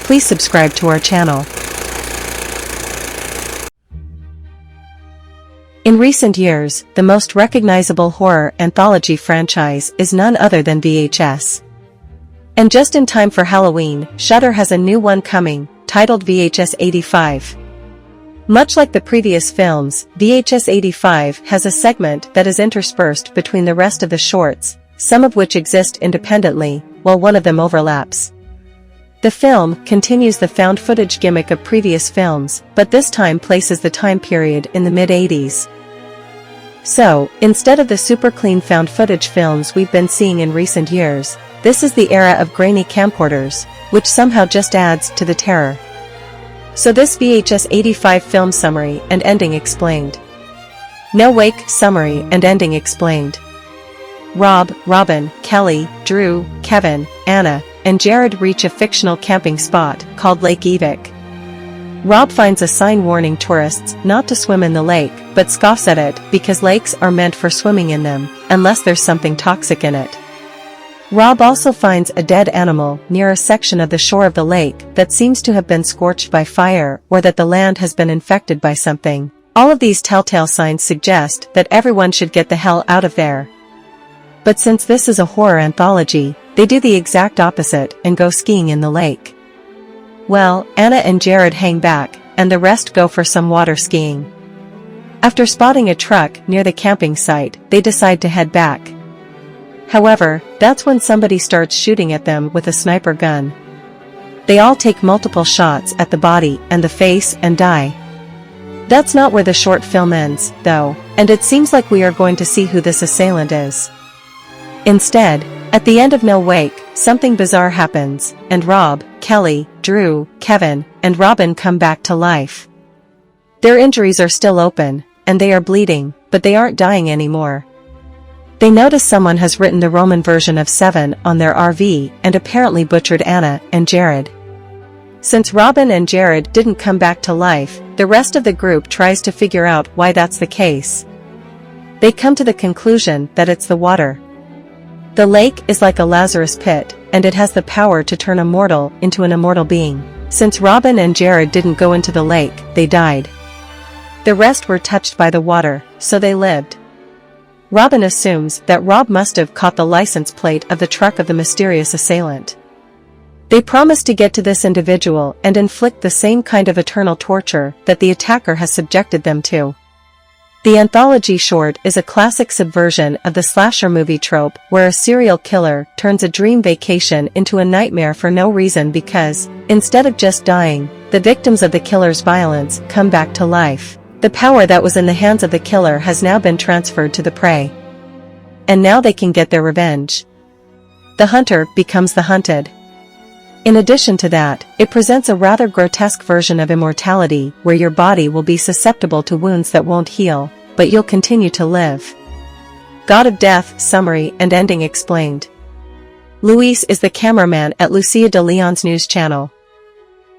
Please subscribe to our channel. In recent years, the most recognizable horror anthology franchise is none other than VHS. And just in time for Halloween, Shudder has a new one coming, titled VHS 85. Much like the previous films, VHS 85 has a segment that is interspersed between the rest of the shorts, some of which exist independently, while one of them overlaps. The film continues the found footage gimmick of previous films, but this time places the time period in the mid-80s. So, instead of the super clean found footage films we've been seeing in recent years, this is the era of grainy camcorders, which somehow just adds to the terror. So this VHS 85 film summary and ending explained. No Wake summary and ending explained. Rob, Robin, Kelly, Drew, Kevin, Anna, and Jared reach a fictional camping spot called Lake Evic. Rob finds a sign warning tourists not to swim in the lake, but scoffs at it because lakes are meant for swimming in them, unless there's something toxic in it. Rob also finds a dead animal near a section of the shore of the lake that seems to have been scorched by fire or that the land has been infected by something. All of these telltale signs suggest that everyone should get the hell out of there. But since this is a horror anthology, they do the exact opposite and go skiing in the lake. Well, Anna and Jared hang back, and the rest go for some water skiing. After spotting a truck near the camping site, they decide to head back. However, that's when somebody starts shooting at them with a sniper gun. They all take multiple shots at the body and the face and die. That's not where the short film ends, though, and it seems like we are going to see who this assailant is. Instead, at the end of No Wake, something bizarre happens, and Rob, Kelly, Drew, Kevin, and Robin come back to life. Their injuries are still open, and they are bleeding, but they aren't dying anymore. They notice someone has written the Roman version of 7 on their RV and apparently butchered Anna and Jared. Since Robin and Jared didn't come back to life, the rest of the group tries to figure out why that's the case. They come to the conclusion that it's the water. The lake is like a Lazarus pit, and it has the power to turn a mortal into an immortal being. Since Robin and Jared didn't go into the lake, they died. The rest were touched by the water, so they lived. Robin assumes that Rob must have caught the license plate of the truck of the mysterious assailant. They promise to get to this individual and inflict the same kind of eternal torture that the attacker has subjected them to. The anthology short is a classic subversion of the slasher movie trope where a serial killer turns a dream vacation into a nightmare for no reason because, instead of just dying, the victims of the killer's violence come back to life. The power that was in the hands of the killer has now been transferred to the prey. And now they can get their revenge. The hunter becomes the hunted. In addition to that, it presents a rather grotesque version of immortality where your body will be susceptible to wounds that won't heal, but you'll continue to live. God of Death summary and ending explained. Luis is the cameraman at Lucia de Leon's news channel.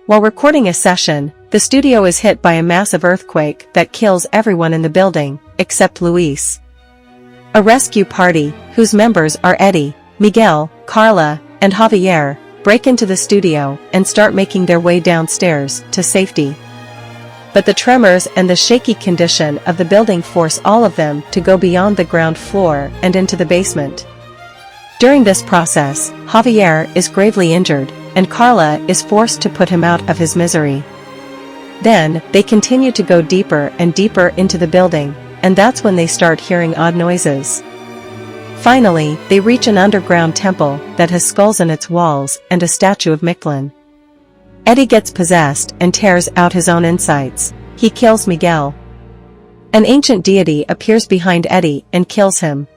While recording a session, the studio is hit by a massive earthquake that kills everyone in the building, except Luis. A rescue party, whose members are Eddie, Miguel, Carla, and Javier, break into the studio and start making their way downstairs to safety. But the tremors and the shaky condition of the building force all of them to go beyond the ground floor and into the basement. During this process, Javier is gravely injured, and Carla is forced to put him out of his misery. Then, they continue to go deeper and deeper into the building, and that's when they start hearing odd noises. Finally, they reach an underground temple that has skulls in its walls and a statue of Mictlan. Eddie gets possessed and tears out his own insides. He kills Miguel. An ancient deity appears behind Eddie and kills him.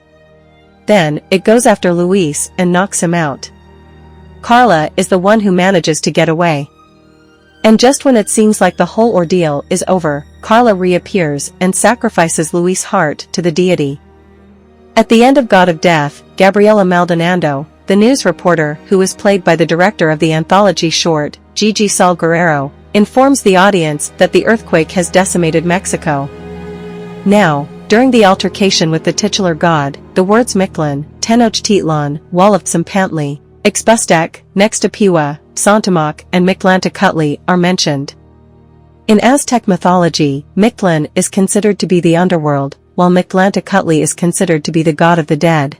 Then, it goes after Luis and knocks him out. Carla is the one who manages to get away. And just when it seems like the whole ordeal is over, Carla reappears and sacrifices Luis' heart to the deity. At the end of God of Death, Gabriela Maldonado, the news reporter who is played by the director of the anthology short, Gigi Saul Guerrero, informs the audience that the earthquake has decimated Mexico. Now, during the altercation with the titular god, the words Mictlan, Tenochtitlan, Wall of Tzompantli, Ixpustec, Nextapiwa, Santamoc and Mictlantecutli are mentioned. In Aztec mythology, Mictlan is considered to be the underworld, while Mictlantecutli is considered to be the god of the dead.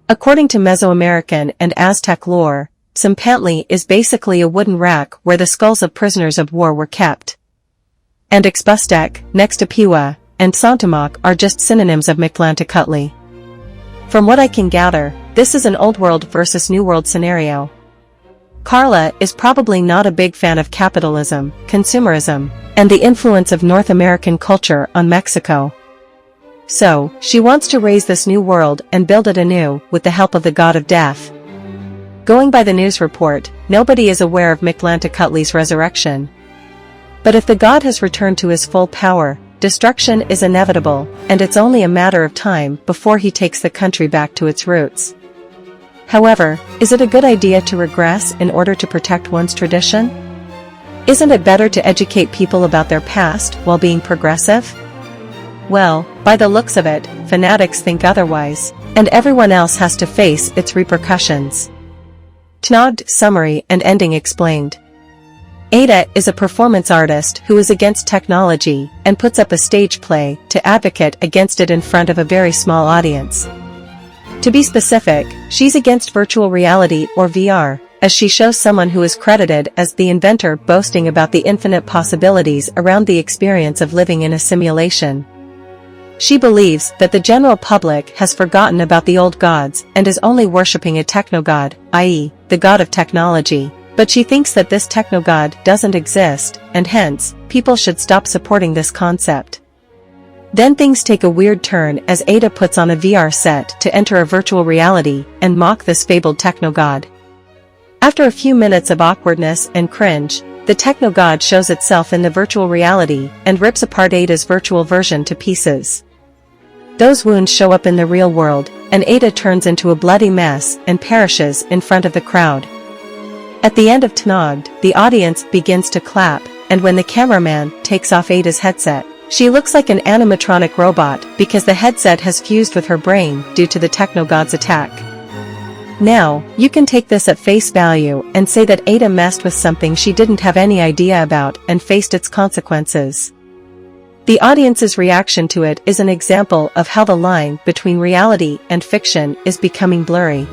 According to Mesoamerican and Aztec lore, Tzompantli is basically a wooden rack where the skulls of prisoners of war were kept. And Ixpustec, Nextapiwa, and Santamoc are just synonyms of Mictlantecutli. From what I can gather, this is an Old World versus New World scenario. Carla is probably not a big fan of capitalism, consumerism, and the influence of North American culture on Mexico. So, she wants to raise this new world and build it anew with the help of the god of death. Going by the news report, nobody is aware of Mictlantecutli's resurrection. But if the god has returned to his full power, destruction is inevitable, and it's only a matter of time before he takes the country back to its roots. However, is it a good idea to regress in order to protect one's tradition? Isn't it better to educate people about their past while being progressive? Well, by the looks of it, fanatics think otherwise, and everyone else has to face its repercussions. TKNOGD summary and ending explained. Ada is a performance artist who is against technology and puts up a stage play to advocate against it in front of a very small audience. To be specific, she's against virtual reality or VR, as she shows someone who is credited as the inventor boasting about the infinite possibilities around the experience of living in a simulation. She believes that the general public has forgotten about the old gods and is only worshipping a techno-god, i.e., the god of technology, but she thinks that this techno-god doesn't exist, and hence, people should stop supporting this concept. Then things take a weird turn as Ada puts on a VR set to enter a virtual reality and mock this fabled techno-god. After a few minutes of awkwardness and cringe, the techno-god shows itself in the virtual reality and rips apart Ada's virtual version to pieces. Those wounds show up in the real world, and Ada turns into a bloody mess and perishes in front of the crowd. At the end of TKNOGD, the audience begins to clap, and when the cameraman takes off Ada's headset, she looks like an animatronic robot because the headset has fused with her brain due to the techno-god's attack. Now, you can take this at face value and say that Ada messed with something she didn't have any idea about and faced its consequences. The audience's reaction to it is an example of how the line between reality and fiction is becoming blurry.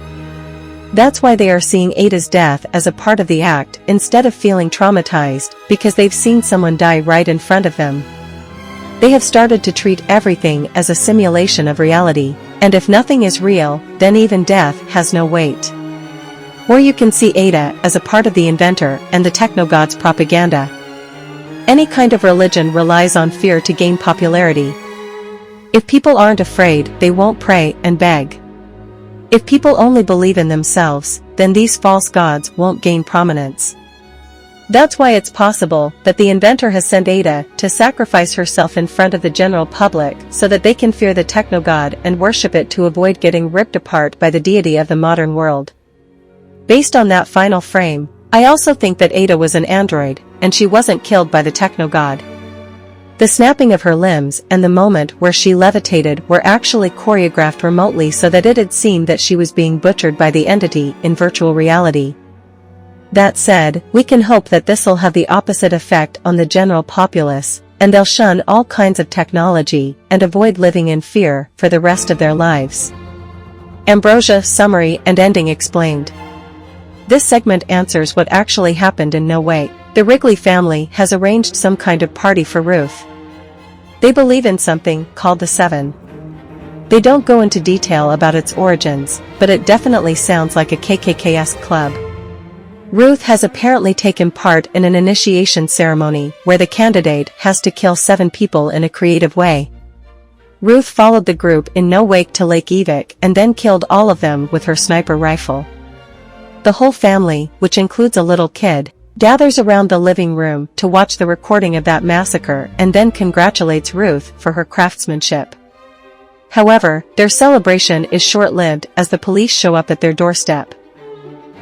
That's why they are seeing Ada's death as a part of the act instead of feeling traumatized because they've seen someone die right in front of them. They have started to treat everything as a simulation of reality, and if nothing is real, then even death has no weight. Or you can see Ada as a part of the inventor and the techno-god's propaganda. Any kind of religion relies on fear to gain popularity. If people aren't afraid, they won't pray and beg. If people only believe in themselves, then these false gods won't gain prominence. That's why it's possible that the inventor has sent Ada to sacrifice herself in front of the general public so that they can fear the techno-god and worship it to avoid getting ripped apart by the deity of the modern world. Based on that final frame, I also think that Ada was an android, and she wasn't killed by the techno-god. The snapping of her limbs and the moment where she levitated were actually choreographed remotely so that it had seemed that she was being butchered by the entity in virtual reality. That said, we can hope that this'll have the opposite effect on the general populace, and they'll shun all kinds of technology and avoid living in fear for the rest of their lives. Ambrosia summary and ending explained. This segment answers what actually happened in no way. The Wrigley family has arranged some kind of party for Ruth. They believe in something called the Seven. They don't go into detail about its origins, but it definitely sounds like a KKK-esque club. Ruth has apparently taken part in an initiation ceremony where the candidate has to kill 7 people in a creative way. Ruth followed the group in no wake to Lake Evic and then killed all of them with her sniper rifle. The whole family, which includes a little kid, gathers around the living room to watch the recording of that massacre and then congratulates Ruth for her craftsmanship. However, their celebration is short-lived as the police show up at their doorstep.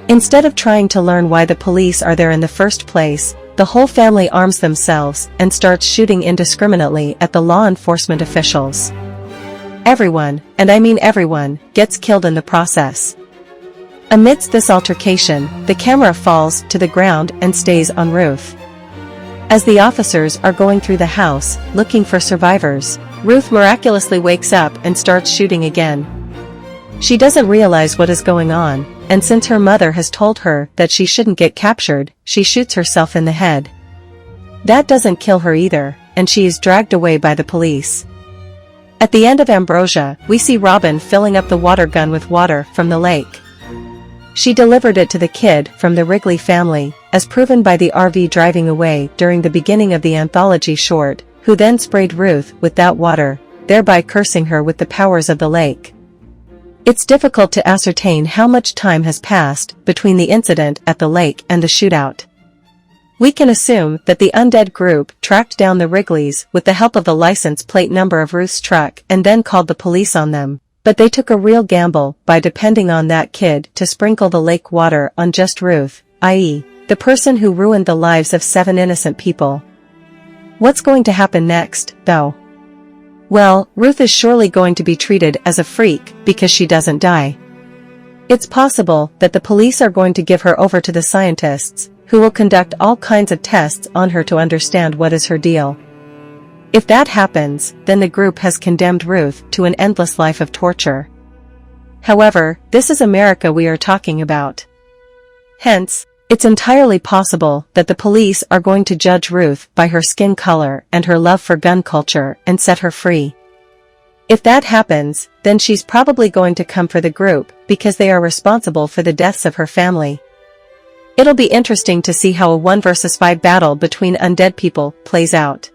Instead of trying to learn why the police are there in the first place, the whole family arms themselves and starts shooting indiscriminately at the law enforcement officials. Everyone, and I mean everyone, gets killed in the process. Amidst this altercation, the camera falls to the ground and stays on Ruth. As the officers are going through the house, looking for survivors, Ruth miraculously wakes up and starts shooting again. She doesn't realize what is going on, and since her mother has told her that she shouldn't get captured, she shoots herself in the head. That doesn't kill her either, and she is dragged away by the police. At the end of Ambrosia, we see Robin filling up the water gun with water from the lake. She delivered it to the kid from the Wrigley family, as proven by the RV driving away during the beginning of the Anthology short, who then sprayed Ruth with that water, thereby cursing her with the powers of the lake. It's difficult to ascertain how much time has passed between the incident at the lake and the shootout. We can assume that the undead group tracked down the Wrigleys with the help of the license plate number of Ruth's truck and then called the police on them, but they took a real gamble by depending on that kid to sprinkle the lake water on just Ruth, i.e., the person who ruined the lives of 7 innocent people. What's going to happen next, though? Well, Ruth is surely going to be treated as a freak because she doesn't die. It's possible that the police are going to give her over to the scientists, who will conduct all kinds of tests on her to understand what is her deal. If that happens, then the group has condemned Ruth to an endless life of torture. However, this is America we are talking about. Hence, it's entirely possible that the police are going to judge Ruth by her skin color and her love for gun culture and set her free. If that happens, then she's probably going to come for the group because they are responsible for the deaths of her family. It'll be interesting to see how a 1 versus 5 battle between undead people plays out.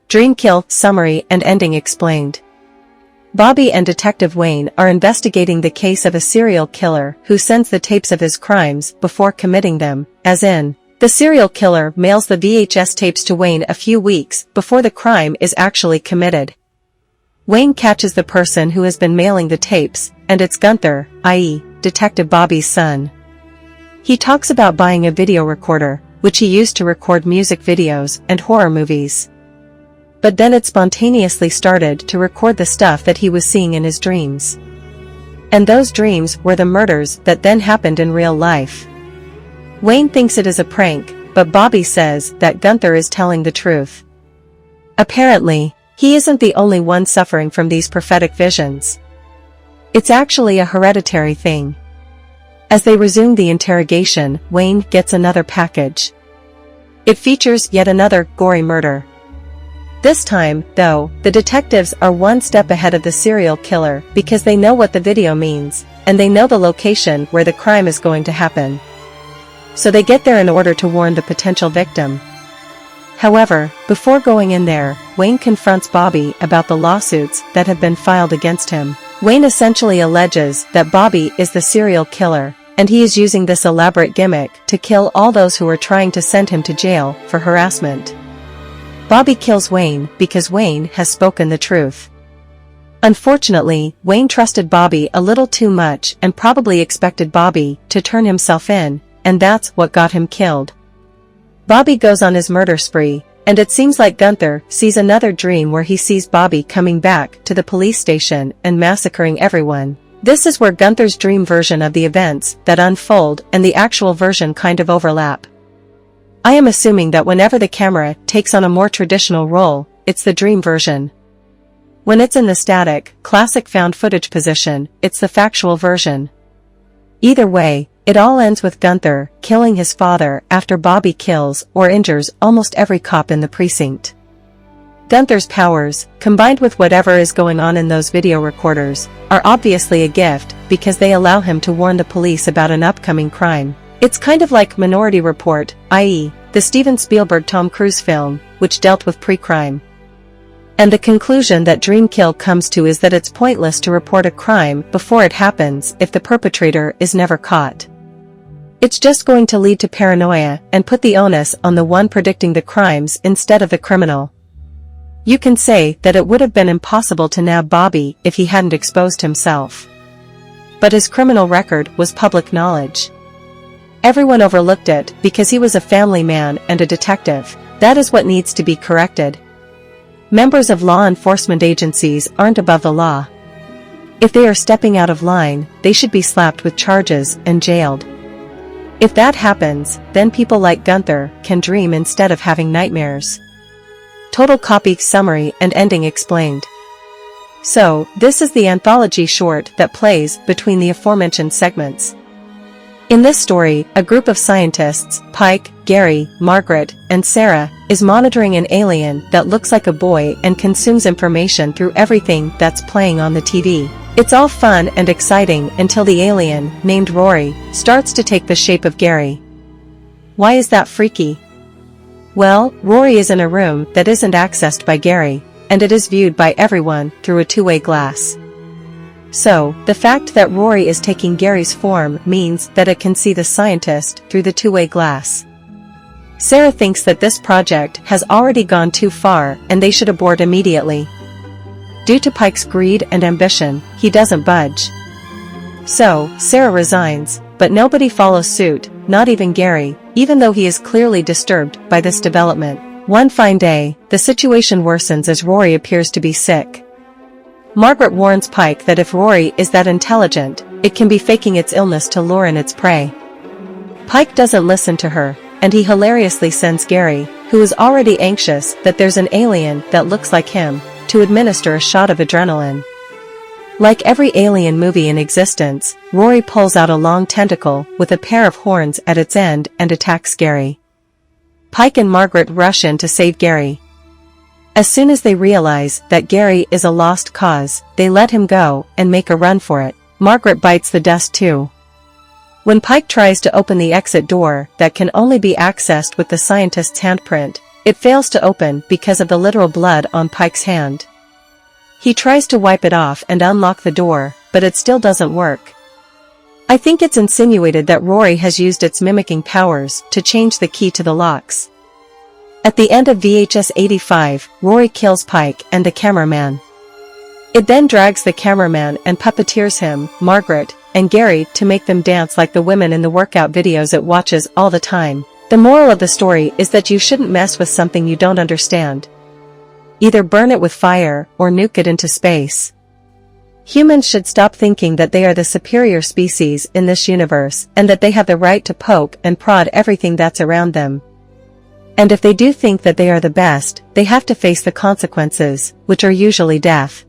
Dreamkill, summary and ending explained. Bobby and Detective Wayne are investigating the case of a serial killer who sends the tapes of his crimes before committing them, as in, the serial killer mails the VHS tapes to Wayne a few weeks before the crime is actually committed. Wayne catches the person who has been mailing the tapes, and it's Gunther, i.e., Detective Bobby's son. He talks about buying a video recorder, which he used to record music videos and horror movies. But then it spontaneously started to record the stuff that he was seeing in his dreams. And those dreams were the murders that then happened in real life. Wayne thinks it is a prank, but Bobby says that Gunther is telling the truth. Apparently, he isn't the only one suffering from these prophetic visions. It's actually a hereditary thing. As they resume the interrogation, Wayne gets another package. It features yet another gory murder. This time, though, the detectives are one step ahead of the serial killer because they know what the video means, and they know the location where the crime is going to happen. So they get there in order to warn the potential victim. However, before going in there, Wayne confronts Bobby about the lawsuits that have been filed against him. Wayne essentially alleges that Bobby is the serial killer, and he is using this elaborate gimmick to kill all those who are trying to send him to jail for harassment. Bobby kills Wayne because Wayne has spoken the truth. Unfortunately, Wayne trusted Bobby a little too much and probably expected Bobby to turn himself in, and that's what got him killed. Bobby goes on his murder spree, and it seems like Gunther sees another dream where he sees Bobby coming back to the police station and massacring everyone. This is where Gunther's dream version of the events that unfold and the actual version kind of overlap. I am assuming that whenever the camera takes on a more traditional role, it's the dream version. When it's in the static, classic found footage position, it's the factual version. Either way, it all ends with Gunther killing his father after Bobby kills or injures almost every cop in the precinct. Gunther's powers, combined with whatever is going on in those video recorders, are obviously a gift because they allow him to warn the police about an upcoming crime. It's kind of like Minority Report, i.e., the Steven Spielberg Tom Cruise film, which dealt with pre-crime. And the conclusion that Dreamkill comes to is that it's pointless to report a crime before it happens if the perpetrator is never caught. It's just going to lead to paranoia and put the onus on the one predicting the crimes instead of the criminal. You can say that it would have been impossible to nab Bobby if he hadn't exposed himself. But his criminal record was public knowledge. Everyone overlooked it because he was a family man and a detective. That is what needs to be corrected. Members of law enforcement agencies aren't above the law. If they are stepping out of line, they should be slapped with charges and jailed. If that happens, then people like Gunther can dream instead of having nightmares. Total copy summary and ending explained. So, this is the anthology short that plays between the aforementioned segments. In this story, a group of scientists, Pike, Gary, Margaret, and Sarah, is monitoring an alien that looks like a boy and consumes information through everything that's playing on the TV. It's all fun and exciting until the alien, named Rory, starts to take the shape of Gary. Why is that freaky? Well, Rory is in a room that isn't accessed by Gary, and it is viewed by everyone through a two-way glass. So, the fact that Rory is taking Gary's form means that it can see the scientist through the two-way glass. Sarah thinks that this project has already gone too far and they should abort immediately. Due to Pike's greed and ambition, he doesn't budge. So, Sarah resigns, but nobody follows suit, not even Gary, even though he is clearly disturbed by this development. One fine day, the situation worsens as Rory appears to be sick. Margaret warns Pike that if Rory is that intelligent, it can be faking its illness to lure in its prey. Pike doesn't listen to her, and he hilariously sends Gary, who is already anxious that there's an alien that looks like him, to administer a shot of adrenaline. Like every alien movie in existence, Rory pulls out a long tentacle with a pair of horns at its end and attacks Gary. Pike and Margaret rush in to save Gary. As soon as they realize that Gary is a lost cause, they let him go and make a run for it. Margaret bites the dust too. When Pike tries to open the exit door that can only be accessed with the scientist's handprint, it fails to open because of the literal blood on Pike's hand. He tries to wipe it off and unlock the door, but it still doesn't work. I think it's insinuated that Rory has used its mimicking powers to change the key to the locks. At the end of VHS 85, Rory kills Pike and the cameraman. It then drags the cameraman and puppeteers him, Margaret, and Gary to make them dance like the women in the workout videos it watches all the time. The moral of the story is that you shouldn't mess with something you don't understand. Either burn it with fire or nuke it into space. Humans should stop thinking that they are the superior species in this universe and that they have the right to poke and prod everything that's around them. And if they do think that they are the best, they have to face the consequences, which are usually death.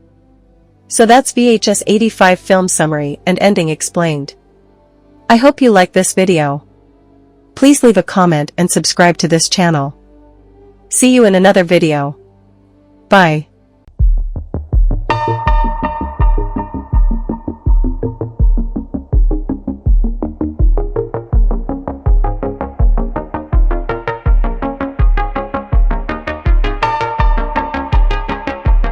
So that's VHS 85 film summary and ending explained. I hope you like this video. Please leave a comment and subscribe to this channel. See you in another video. Bye.